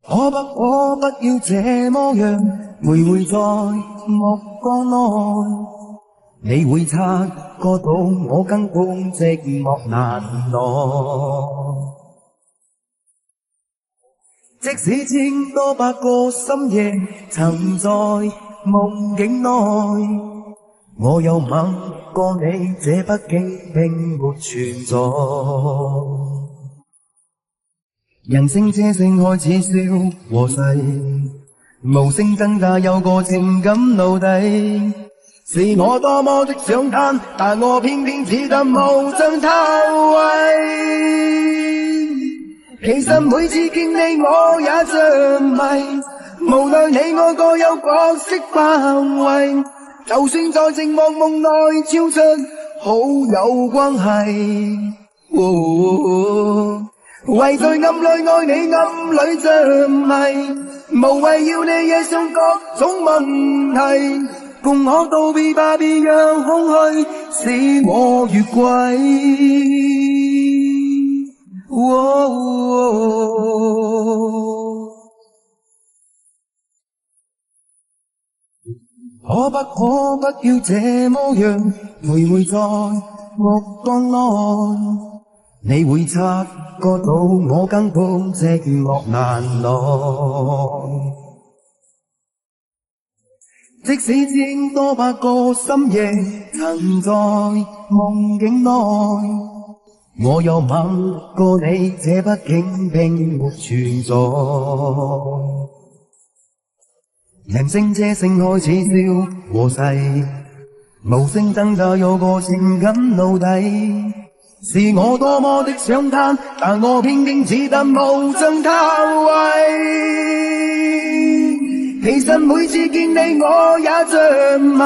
可不要這麼樣，徘徊在目光內，你會察覺到我根本寂寞難耐。即使千多百個深夜曾在夢境內，我有吻過你，這畢竟並沒存在。人聲車聲開始消和逝，無聲掙扎有個情感奴隸，是我多麼的想嘆，但我偏偏只得無盡偷慰。其實每次見你我也着迷，無奈你我各有角色範圍，就算在寂寞夢內超出好友關係。為在暗裏愛你，暗裏着迷，無謂要你惹上各種問題，共可道別吧，別讓空虛使我越軌。可不要這麼樣，徘徊在目光內，你會察覺到我根本寂寞難耐。即使千多百個深夜曾在夢境內，我有吻過你，這畢竟並沒存在。人聲車聲開始消和逝，無聲掙扎有個情感奴隸，是我多麼的想嘆，但我偏偏只得無盡偷慰。其實每次見你我也着迷，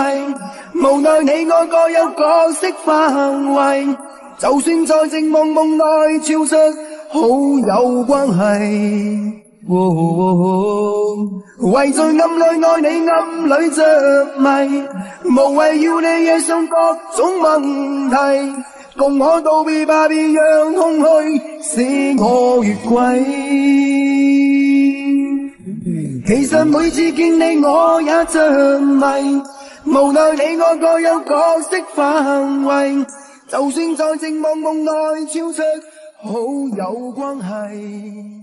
無奈你我各有角色範圍，就算在寂寞夢內超出好友關係。為在暗裏愛你，暗裏着迷，無謂要你惹上各種問題，共可道別吧，別讓空虛使我越軌。其實每次見你我也着迷，無奈你我各有角色範圍，就算在寂寞夢內超出好友關係。